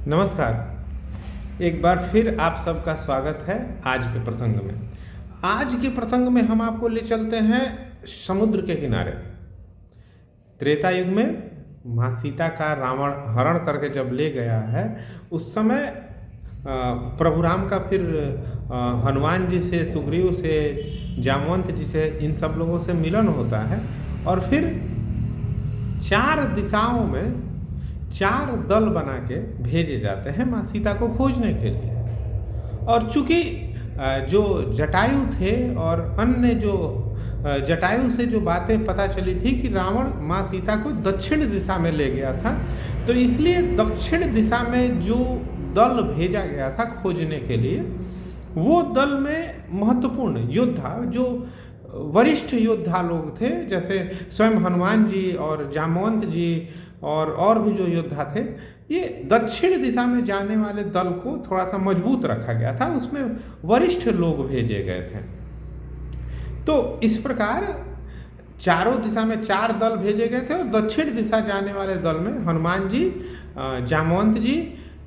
नमस्कार। एक बार फिर आप सबका स्वागत है आज के प्रसंग में। आज के प्रसंग में हम आपको ले चलते हैं समुद्र के किनारे। त्रेता युग में माँ सीता का रावण हरण करके जब ले गया है, उस समय प्रभु राम का फिर हनुमान जी से, सुग्रीव से, जामवंत जी से, इन सब लोगों से मिलन होता है और फिर चार दिशाओं में चार दल बना के भेजे जाते हैं माँ सीता को खोजने के लिए। और चूंकि जो जटायु थे और अन्य जो जटायु से जो बातें पता चली थी कि रावण माँ सीता को दक्षिण दिशा में ले गया था, तो इसलिए दक्षिण दिशा में जो दल भेजा गया था खोजने के लिए, वो दल में महत्वपूर्ण योद्धा, जो वरिष्ठ योद्धा लोग थे, जैसे स्वयं हनुमान जी और जामवंत जी और भी जो योद्धा थे, ये दक्षिण दिशा में जाने वाले दल को थोड़ा सा मजबूत रखा गया था, उसमें वरिष्ठ लोग भेजे गए थे। तो इस प्रकार चारों दिशा में चार दल भेजे गए थे और दक्षिण दिशा जाने वाले दल में हनुमान जी, जामवंत जी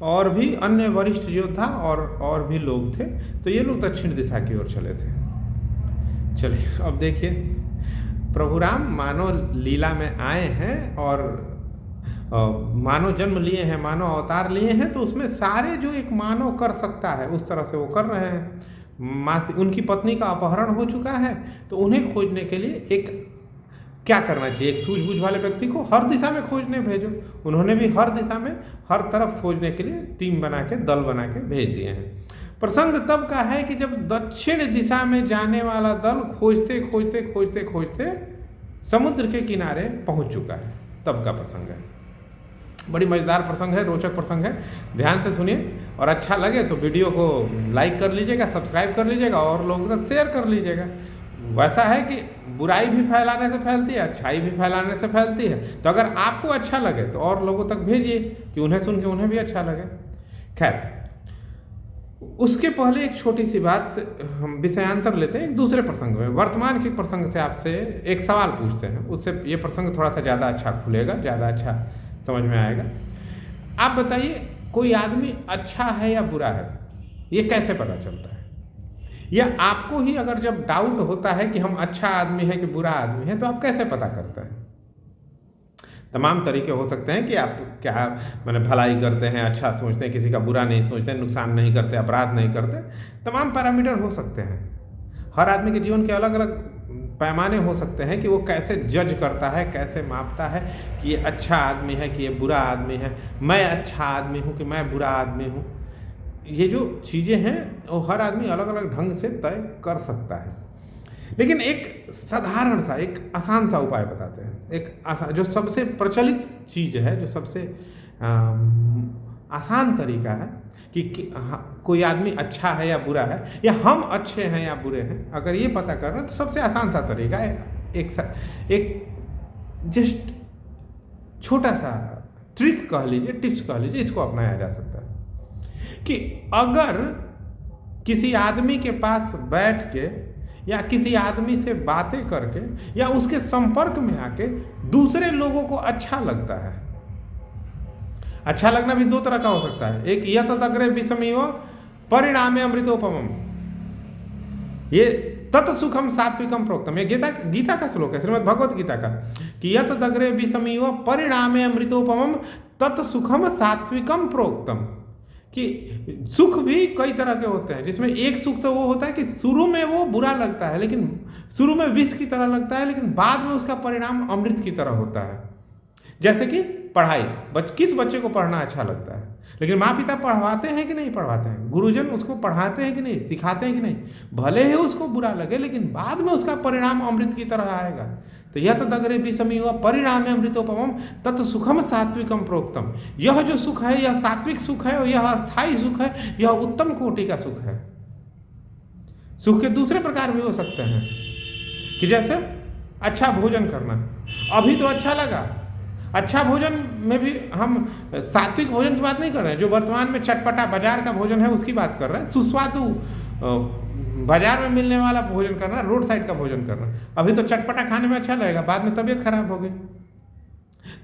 और भी अन्य वरिष्ठ योद्धा और भी लोग थे। तो ये लोग दक्षिण दिशा की ओर चले थे। चलिए अब देखिए, प्रभु राम मानव लीला में आए हैं और मानव जन्म लिए हैं, मानव अवतार लिए हैं, तो उसमें सारे जो एक मानव कर सकता है उस तरह से वो कर रहे हैं। उनकी पत्नी का अपहरण हो चुका है, तो उन्हें खोजने के लिए एक क्या करना चाहिए, एक सूझबूझ वाले व्यक्ति को हर दिशा में खोजने भेजो। उन्होंने भी हर दिशा में हर तरफ खोजने के लिए टीम बना के, दल बना के भेज दिए हैं। प्रसंग तब का है कि जब दक्षिण दिशा में जाने वाला दल खोजते खोजते खोजते खोजते समुद्र के किनारे पहुंच चुका है, तब का प्रसंग है। बड़ी मज़ेदार प्रसंग है, रोचक प्रसंग है, ध्यान से सुनिए। और अच्छा लगे तो वीडियो को लाइक कर लीजिएगा, सब्सक्राइब कर लीजिएगा और लोगों तक शेयर कर लीजिएगा। वैसा है कि बुराई भी फैलाने से फैलती है, अच्छाई भी फैलाने से फैलती है। तो अगर आपको अच्छा लगे तो और लोगों तक भेजिए कि उन्हें सुन के उन्हें भी अच्छा लगे। खैर, उसके पहले एक छोटी सी बात हम विषयांतर लेते हैं एक दूसरे प्रसंग में। वर्तमान के प्रसंग से आपसे एक सवाल पूछते हैं, उससे ये प्रसंग थोड़ा सा ज़्यादा अच्छा खुलेगा, ज़्यादा अच्छा समझ में आएगा। आप बताइए, कोई आदमी अच्छा है या बुरा है, ये कैसे पता चलता है? या आपको ही अगर जब डाउट होता है कि हम अच्छा आदमी है कि बुरा आदमी है, तो आप कैसे पता करते हैं? तमाम तरीके हो सकते हैं कि आप क्या मैंने भलाई करते हैं, अच्छा सोचते हैं, किसी का बुरा नहीं सोचते, नुकसान नहीं करते, अपराध नहीं करते। तमाम पैरामीटर हो सकते हैं। हर आदमी के जीवन के अलग अलग पैमाने हो सकते हैं कि वो कैसे जज करता है, कैसे मापता है कि ये अच्छा आदमी है कि ये बुरा आदमी है, मैं अच्छा आदमी हूँ कि मैं बुरा आदमी हूँ। ये जो चीज़ें हैं वो हर आदमी अलग अलग ढंग से तय कर सकता है। लेकिन एक साधारण सा, एक आसान सा उपाय बताते हैं। एक आसान, जो सबसे प्रचलित चीज़ है, जो सबसे आसान तरीका है कि कोई आदमी अच्छा है या बुरा है, या हम अच्छे हैं या बुरे हैं, अगर ये पता करना, तो सबसे आसान सा तरीका है, एक जस्ट छोटा सा ट्रिक कह लीजिए, टिप्स कह लीजिए, इसको अपनाया जा सकता है कि अगर किसी आदमी के पास बैठ के या किसी आदमी से बातें करके या उसके संपर्क में आके दूसरे लोगों को अच्छा लगता है। अच्छा लगना भी दो तरह का हो सकता है। एक यतदग्रे विषमिव परिणामे अमृतोपमम्, ये तत्सुखम सात्विकम प्रोक्तम, ये गीता का श्लोक है, श्रीमद् भगवत गीता का, कि यतदग्रे विषमिव परिणामे अमृतोपमम् तत्सुखम सात्विकम प्रोक्तम, कि सुख भी कई तरह के होते हैं, जिसमें एक सुख तो वो होता है कि शुरू में वो बुरा लगता है, लेकिन शुरू में विष की तरह लगता है, लेकिन बाद में उसका परिणाम अमृत की तरह होता है। जैसे कि पढ़ाई, किस बच्चे को पढ़ना अच्छा लगता है, लेकिन माँ पिता पढ़वाते हैं कि नहीं पढ़वाते हैं, गुरुजन उसको पढ़ाते हैं कि नहीं, सिखाते हैं कि नहीं, भले ही उसको बुरा लगे लेकिन बाद में उसका परिणाम अमृत की तरह आएगा। तो यह तदग्रे विषमिव परिणामे अमृतोपमम् तत् सुखम सात्विकम प्रोक्तम, यह जो सुख है यह सात्विक सुख है, यह अस्थायी सुख है, यह उत्तम कोटि का सुख है। सुख के दूसरे प्रकार भी हो सकते हैं कि जैसे अच्छा भोजन करना, अभी तो अच्छा लगा। अच्छा भोजन में भी हम सात्विक भोजन की बात नहीं कर रहे हैं, जो वर्तमान में चटपटा बाजार का भोजन है उसकी बात कर रहे हैं। सुस्वादु बाजार में मिलने वाला भोजन करना, रोड साइड का भोजन करना। अभी तो चटपटा खाने में अच्छा लगेगा, बाद में तबीयत खराब होगी।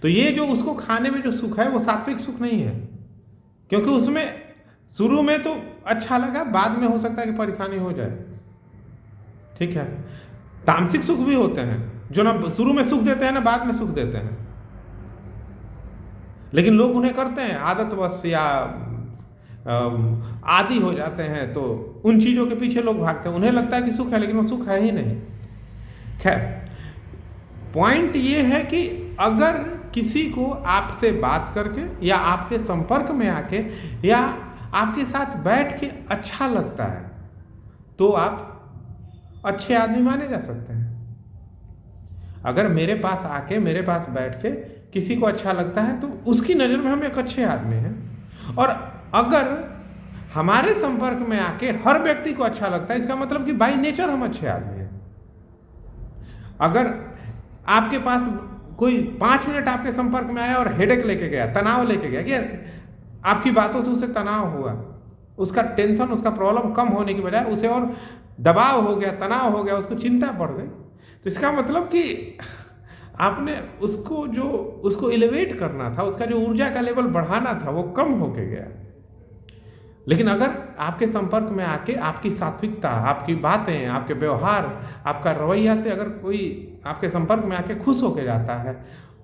तो ये जो उसको खाने में जो सुख है वो सात्विक सुख नहीं है, क्योंकि उसमें शुरू में तो अच्छा लगा, बाद में हो सकता है कि परेशानी हो जाए। ठीक है, तामसिक सुख भी होते हैं जो ना शुरू में सुख देते हैं ना बाद में सुख देते हैं, लेकिन लोग उन्हें करते हैं आदतवश या आदी हो जाते हैं, तो उन चीज़ों के पीछे लोग भागते हैं। उन्हें लगता है कि सुख है, लेकिन वो सुख है ही नहीं। खैर, पॉइंट ये है कि अगर किसी को आपसे बात करके या आपके संपर्क में आके या आपके साथ बैठ के अच्छा लगता है तो आप अच्छे आदमी माने जा सकते हैं। अगर मेरे पास आके मेरे पास बैठ के किसी को अच्छा लगता है तो उसकी नज़र में हम एक अच्छे आदमी हैं। और अगर हमारे संपर्क में आके हर व्यक्ति को अच्छा लगता है, इसका मतलब कि बाय नेचर हम अच्छे आदमी हैं। अगर आपके पास कोई 5 मिनट आपके संपर्क में आया और हेडेक लेके गया, तनाव लेके गया, कि आपकी बातों से उसे तनाव हुआ, उसका टेंशन, उसका प्रॉब्लम कम होने की बजाय उसे और दबाव हो गया, तनाव हो गया, उसको चिंता बढ़ गई, तो इसका मतलब कि आपने उसको एलिवेट करना था, उसका जो ऊर्जा का लेवल बढ़ाना था वो कम होके गया। लेकिन अगर आपके संपर्क में आके आपकी सात्विकता, आपकी बातें, आपके व्यवहार, आपका रवैया से अगर कोई आपके संपर्क में आके खुश होके जाता है,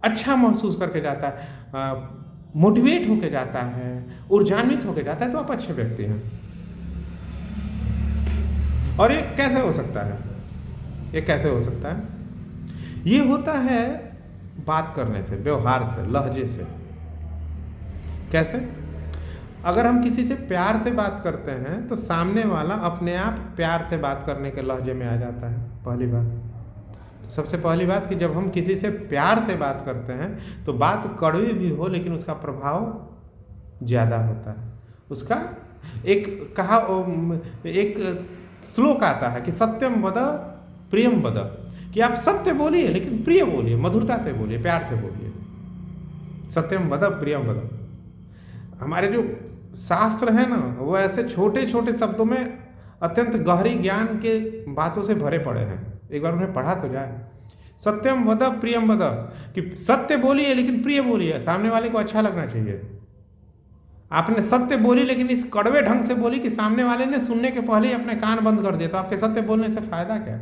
अच्छा महसूस करके जाता है, मोटिवेट होके जाता है, ऊर्जान्वित होके जाता है, तो आप अच्छे व्यक्ति हैं। और ये कैसे हो सकता है? ये कैसे हो सकता है? ये होता है बात करने से, व्यवहार से, लहजे से। कैसे? अगर हम किसी से प्यार से बात करते हैं तो सामने वाला अपने आप प्यार से बात करने के लहजे में आ जाता है। पहली बात, तो सबसे पहली बात कि जब हम किसी से प्यार से बात करते हैं तो बात कड़वी भी हो लेकिन उसका प्रभाव ज़्यादा होता है। उसका एक श्लोक आता है कि सत्यम वद प्रियम वद, कि आप सत्य बोलिए लेकिन प्रिय बोलिए, मधुरता से बोलिए, प्यार से बोलिए। सत्यम वद प्रियम वद। हमारे जो शास्त्र है ना, वो ऐसे छोटे छोटे शब्दों में अत्यंत गहरी ज्ञान के बातों से भरे पड़े हैं। एक बार उन्हें पढ़ा तो जाए। सत्यम वद प्रियम वद, कि सत्य बोलिए लेकिन प्रिय बोलिए, सामने वाले को अच्छा लगना चाहिए। आपने सत्य बोली लेकिन इस कड़वे ढंग से बोली कि सामने वाले ने सुनने के पहले ही अपने कान बंद कर दिए, तो आपके सत्य बोलने से फायदा क्या?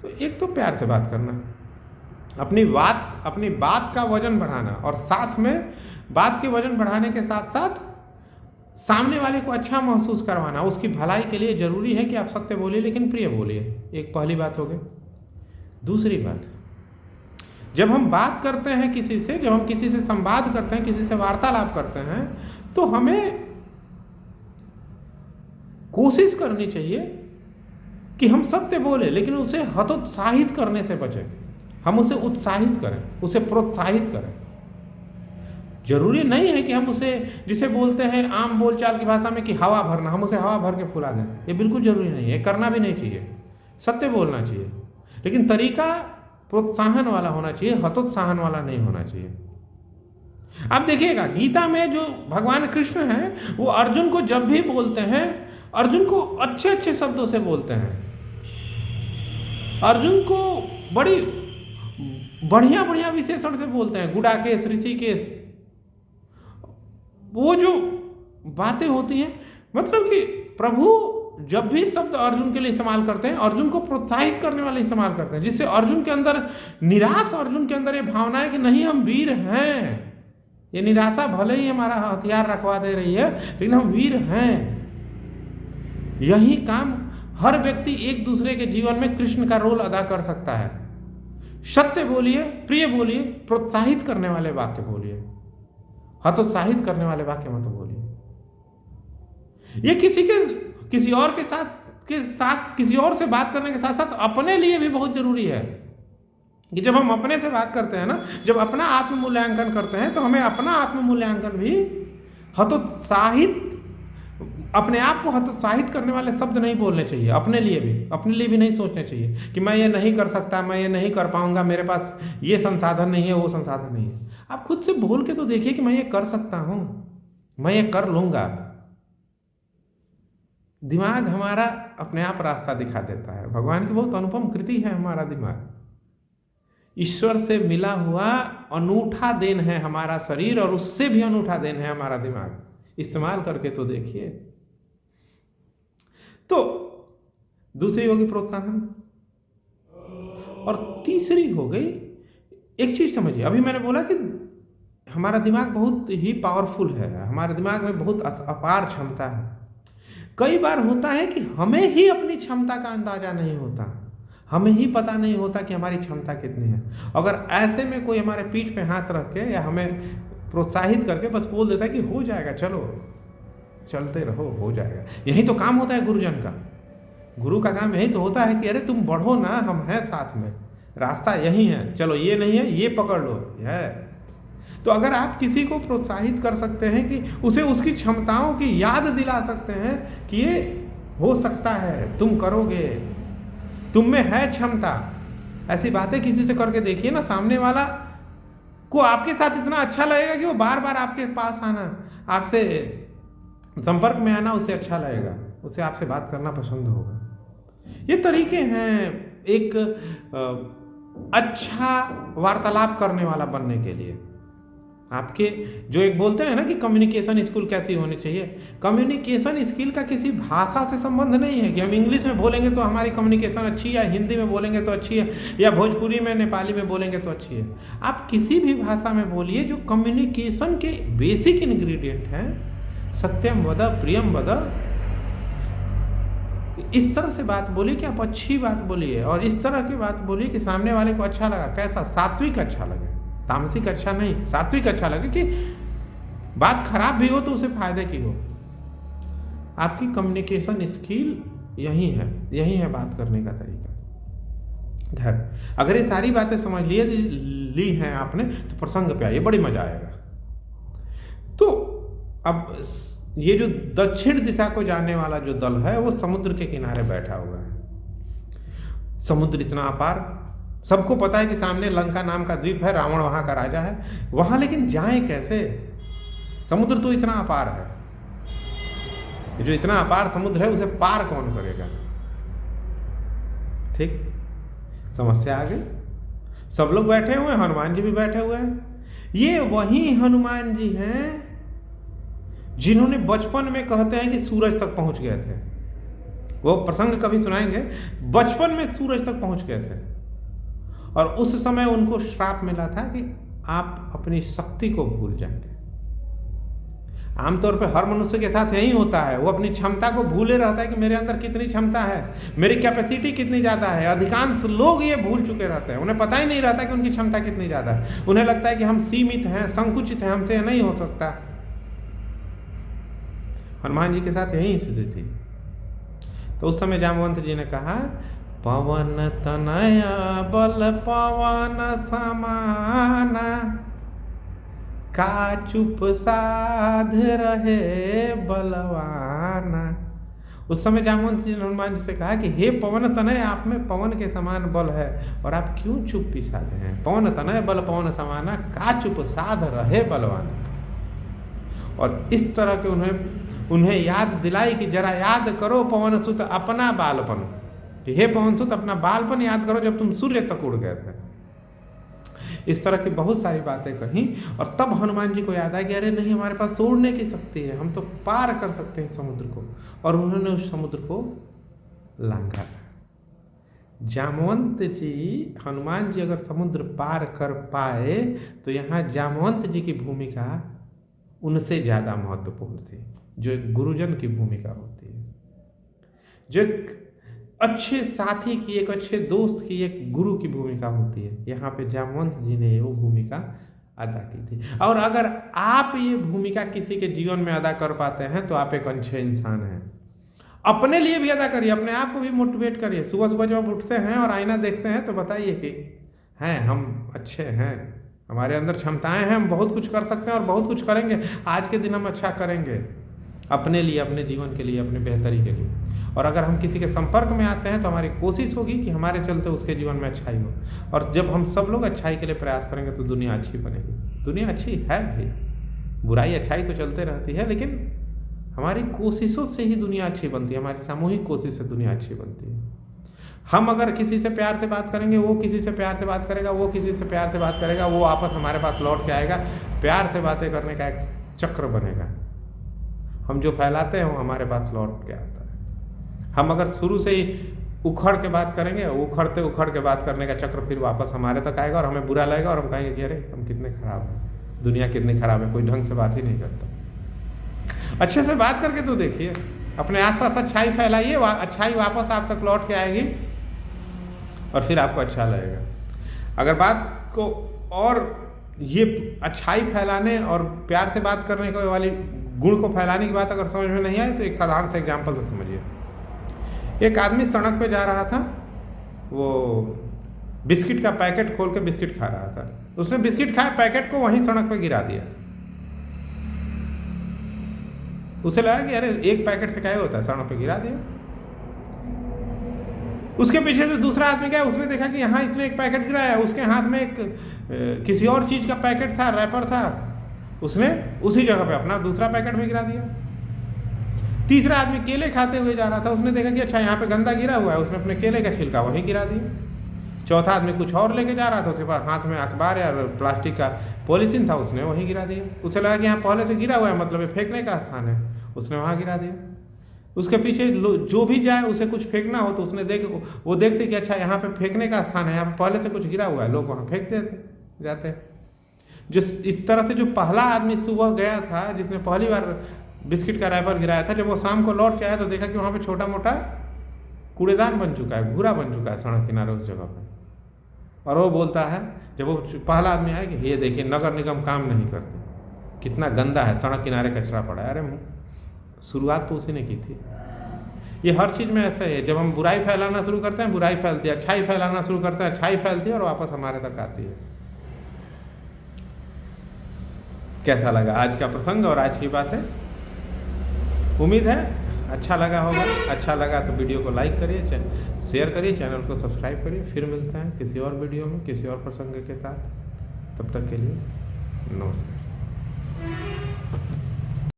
तो एक तो प्यार से बात करना, अपनी बात का वजन बढ़ाना, और साथ में बात के वजन बढ़ाने के साथ साथ सामने वाले को अच्छा महसूस करवाना। उसकी भलाई के लिए जरूरी है कि आप सत्य बोलिए लेकिन प्रिय बोलिए। एक पहली बात हो गई। दूसरी बात, जब हम बात करते हैं किसी से, जब हम किसी से संवाद करते हैं, किसी से वार्तालाप करते हैं, तो हमें कोशिश करनी चाहिए कि हम सत्य बोले लेकिन उसे हतोत्साहित करने से बचें। हम उसे उत्साहित करें, उसे प्रोत्साहित करें। जरूरी नहीं है कि हम उसे, जिसे बोलते हैं आम बोलचाल की भाषा में कि हवा भरना, हम उसे हवा भर के फुला दें। ये बिल्कुल जरूरी नहीं है, करना भी नहीं चाहिए। सत्य बोलना चाहिए लेकिन तरीका प्रोत्साहन वाला होना चाहिए, हतोत्साहन वाला नहीं होना चाहिए। आप देखिएगा गीता में जो भगवान कृष्ण हैं वो अर्जुन को जब भी बोलते हैं, अर्जुन को अच्छे अच्छे शब्दों से बोलते हैं, अर्जुन को बड़ी बढ़िया बढ़िया विशेषण से बोलते हैं, गुडाकेश, ऋषिकेश। वो जो बातें होती हैं, मतलब कि प्रभु जब भी शब्द अर्जुन के लिए इस्तेमाल करते हैं, अर्जुन को प्रोत्साहित करने वाले इस्तेमाल करते हैं, जिससे अर्जुन के अंदर निराश, अर्जुन के अंदर ये भावना है कि नहीं हम वीर हैं। ये निराशा भले ही हमारा हथियार रखवा दे रही है लेकिन हम वीर हैं। यही काम हर व्यक्ति एक दूसरे के जीवन में कृष्ण का रोल अदा कर सकता है। सत्य बोलिए, प्रिय बोलिए, प्रोत्साहित करने वाले वाक्य बोलिए, हतोत्साहित करने वाले वाक्य मत बोलिए। ये किसी और किसी और से बात करने के साथ साथ अपने लिए भी बहुत जरूरी है कि जब हम अपने से बात करते हैं ना, जब अपना आत्म मूल्यांकन करते हैं, तो हमें अपना आत्म मूल्यांकन भी हतोत्साहित, अपने आप को हतोत्साहित करने वाले शब्द नहीं बोलने चाहिए। अपने लिए भी नहीं सोचने चाहिए कि मैं ये नहीं कर सकता, मैं ये नहीं कर पाऊंगा, मेरे पास ये संसाधन नहीं है, वो संसाधन नहीं है। आप खुद से बोल के तो देखिए कि मैं ये कर सकता हूं, मैं ये कर लूंगा। दिमाग हमारा अपने आप रास्ता दिखा देता है। भगवान की बहुत अनुपम कृति है हमारा दिमाग। ईश्वर से मिला हुआ अनूठा देन है हमारा शरीर, और उससे भी अनूठा देन है हमारा दिमाग। इस्तेमाल करके तो देखिए। तो दूसरी होगी प्रोत्साहन, और तीसरी हो गई, एक चीज समझिए, अभी मैंने बोला कि हमारा दिमाग बहुत ही पावरफुल है, हमारे दिमाग में बहुत अपार क्षमता है। कई बार होता है कि हमें ही अपनी क्षमता का अंदाजा नहीं होता, हमें ही पता नहीं होता कि हमारी क्षमता कितनी है। अगर ऐसे में कोई हमारे पीठ पे हाथ रख के या हमें प्रोत्साहित करके बस बोल देता है कि हो जाएगा, चलो चलते रहो, हो जाएगा। यही तो काम होता है गुरुजन का। गुरु का काम यही तो होता है कि अरे तुम बढ़ो ना, हम हैं साथ में, रास्ता यही है, चलो ये नहीं है ये पकड़ लो, है। तो अगर आप किसी को प्रोत्साहित कर सकते हैं कि उसे उसकी क्षमताओं की याद दिला सकते हैं कि ये हो सकता है, तुम करोगे, तुम में है क्षमता, ऐसी बातें किसी से करके देखिए ना, सामने वाला को आपके साथ इतना अच्छा लगेगा कि वो बार बार आपके पास आना, आपसे संपर्क में आना उसे अच्छा लगेगा, उसे आपसे बात करना पसंद होगा। ये तरीके हैं एक अच्छा वार्तालाप करने वाला बनने के लिए। आपके जो एक बोलते हैं ना कि कम्युनिकेशन स्किल कैसी होनी चाहिए, कम्युनिकेशन स्किल का किसी भाषा से संबंध नहीं है कि हम इंग्लिश में बोलेंगे तो हमारी कम्युनिकेशन अच्छी है, या हिंदी में बोलेंगे तो अच्छी है, या भोजपुरी में नेपाली में बोलेंगे तो अच्छी है। आप किसी भी भाषा में बोलिए, जो कम्युनिकेशन के बेसिक इंग्रेडिएंट हैं, सत्यम वद प्रियम वद, इस तरह से बात बोलिए कि आप अच्छी बात बोलिए, और इस तरह की बात बोलिए कि सामने वाले को अच्छा लगा। कैसा? सात्विक अच्छा लगे, तामसिक अच्छा नहीं, सात्विक अच्छा लगे, कि बात खराब भी हो तो उसे फायदे की हो। आपकी कम्युनिकेशन स्किल यही है बात करने का तरीका। घर अगर ये सारी बातें समझ ली हैं आपने, तो प्रसंग पे आइए, बड़ी मजा आएगा। तो अब ये जो दक्षिण दिशा को जाने वाला जो दल है, वो समुद्र के किनारे बैठा हुआ है। समुद्र इतना अपार, सबको पता है कि सामने लंका नाम का द्वीप है, रावण वहां का राजा है, वहां लेकिन जाएं कैसे? समुद्र तो इतना अपार है, जो इतना अपार समुद्र है उसे पार कौन करेगा? ठीक, समस्या आ गई। सब लोग बैठे हुए हैं, हनुमान जी भी बैठे हुए हैं। ये वही हनुमान जी हैं जिन्होंने बचपन में, कहते हैं कि सूरज तक पहुंच गए थे। वो प्रसंग कभी सुनाएंगे, बचपन में सूरज तक पहुंच गए थे, और उस समय उनको श्राप मिला था कि आप अपनी शक्ति को भूल जाएंगे। आमतौर पर हर मनुष्य के साथ यही होता है, वो अपनी क्षमता को भूले रहता है कि मेरे अंदर कितनी क्षमता है, मेरी कैपेसिटी कितनी ज़्यादा है। अधिकांश लोग ये भूल चुके रहते हैं, उन्हें पता ही नहीं रहता कि उनकी क्षमता कितनी ज़्यादा है। उन्हें लगता है कि हम सीमित हैं, संकुचित हैं, हमसे नहीं हो सकता। हनुमान जी के साथ यही स्थिति थी। तो उस समय जामवंत जी ने कहा, पवन तनया बल पवन समाना, का चुप साध रहे बलवाना। उस समय जामवंत जी ने हनुमान जी से कहा कि हे पवन तनय, आप में पवन के समान बल है, और आप क्यों चुप्पी साधे हैं? पवन तनय बल पवन समाना, का चुप साध रहे बलवाना। और इस तरह के उन्हें याद दिलाई कि जरा याद करो पवन सुत अपना बालपन, हे पवन सुत अपना बालपन याद करो जब तुम सूर्य तक उड़ गए थे। इस तरह की बहुत सारी बातें कही, और तब हनुमान जी को याद आया कि अरे नहीं, हमारे पास तो उड़ने की शक्ति है, हम तो पार कर सकते हैं समुद्र को। और उन्होंने उस समुद्र को लांघा था। जामवंत जी, हनुमान जी अगर समुद्र पार कर पाए, तो यहाँ जामवंत जी की भूमिका उनसे ज़्यादा महत्वपूर्ण थी, जो एक गुरुजन की भूमिका होती है, जो एक अच्छे साथी की, एक अच्छे दोस्त की, एक गुरु की भूमिका होती है। यहाँ पे जामवंत जी ने वो भूमिका अदा की थी। और अगर आप ये भूमिका किसी के जीवन में अदा कर पाते हैं, तो आप एक अच्छे इंसान हैं। अपने लिए भी अदा करिए, अपने आप को भी मोटिवेट करिए। सुबह सुबह जब उठते हैं और आईना देखते हैं, तो बताइए कि हैं, हम अच्छे हैं, हमारे अंदर क्षमताएं हैं, हम बहुत कुछ कर सकते हैं और बहुत कुछ करेंगे। आज के दिन हम अच्छा करेंगे अपने लिए, अपने जीवन के लिए, अपने बेहतरी के लिए। और अगर हम किसी के संपर्क में आते हैं, तो हमारी कोशिश होगी कि हमारे चलते उसके जीवन में अच्छाई हो। और जब हम सब लोग अच्छाई के लिए प्रयास करेंगे, तो दुनिया अच्छी बनेगी। दुनिया अच्छी है भी, बुराई अच्छाई तो चलते रहती है, लेकिन हमारी कोशिशों से ही दुनिया अच्छी बनती है, हमारी सामूहिक कोशिश से दुनिया अच्छी बनती है। हम अगर किसी से प्यार से बात करेंगे, वो किसी से प्यार से बात करेगा, वो किसी से प्यार से बात करेगा, वो वापस हमारे पास लौट के आएगा। प्यार से बातें करने का एक चक्र बनेगा। हम जो फैलाते हैं वो हमारे पास लौट के आता है। हम अगर शुरू से ही उखड़ के बात करेंगे, उखड़ते उखड़ के बात करने का चक्र फिर वापस हमारे तक आएगा और हमें बुरा लगेगा और हम कहेंगे कि अरे हम कितने खराब हैं, दुनिया कितनी खराब है, कोई ढंग से बात ही नहीं करता। अच्छे से बात करके तो देखिए, अपने आसपास अच्छाई फैलाइए, अच्छाई वापस आप तक लौट के आएगी और फिर आपको अच्छा लगेगा। अगर बात को और ये अच्छाई फैलाने और प्यार से बात करने को वाली गुण को फैलाने की बात अगर समझ में नहीं आए तो एक साधारण सा एग्जाम्पल से समझिए। एक आदमी सड़क पे जा रहा था, वो बिस्किट का पैकेट खोल के बिस्किट खा रहा था। उसने बिस्किट खाए, पैकेट को वहीं सड़क पे गिरा दिया। उसे लगा कि अरे एक पैकेट से क्या होता है, सड़क पे गिरा दिया। उसके पीछे से दूसरा आदमी गया, उसने देखा कि यहाँ इसने एक पैकेट गिराया, उसके हाथ में एक किसी और चीज़ का पैकेट था, रैपर था, उसने उसी जगह पे अपना दूसरा पैकेट भी गिरा दिया। तीसरा आदमी केले खाते हुए जा रहा था, उसने देखा कि अच्छा यहाँ पे गंदा गिरा हुआ है, उसने अपने केले का छिलका वहीं गिरा दिया। चौथा आदमी कुछ और लेके जा रहा था, उसके पास हाथ में अखबार या प्लास्टिक का पॉलीथीन था, उसने वहीं गिरा दिया। उसे लगा कि यहाँ पहले से गिरा हुआ है, मतलब ये फेंकने का स्थान है, उसने वहाँ गिरा दिया। उसके पीछे जो भी जाए उसे कुछ फेंकना हो तो उसने वो देखते कि अच्छा यहाँ पे फेंकने का स्थान है, यहाँ पे पहले से कुछ गिरा हुआ है, लोग वहाँ फेंकते थे जाते। जो इस तरह से जो पहला आदमी सुबह गया था, जिसने पहली बार बिस्किट का रैपर गिराया था, जब वो शाम को लौट के आया तो देखा कि वहाँ पे छोटा मोटा कूड़ेदान बन चुका है, भूरा बन चुका है सड़क किनारे उस जगह पर। और वो बोलता है, जब वो पहला आदमी आया कि ये देखिए नगर निगम काम नहीं करते, कितना गंदा है, सड़क किनारे कचरा पड़ा है। अरे शुरुआत तो उसी ने की थी। ये हर चीज़ में ऐसा है, जब हम बुराई फैलाना शुरू करते हैं बुराई फैलती है, अच्छाई फैलाना शुरू करते हैं अच्छाई फैलती है और वापस हमारे तक आती है। कैसा लगा आज का प्रसंग और आज की बातें? उम्मीद है अच्छा लगा होगा। अच्छा लगा तो वीडियो को लाइक करिए, शेयर करिए, चैनल को सब्सक्राइब करिए। फिर मिलते हैं किसी और वीडियो में किसी और प्रसंग के साथ। तब तक के लिए नमस्कार।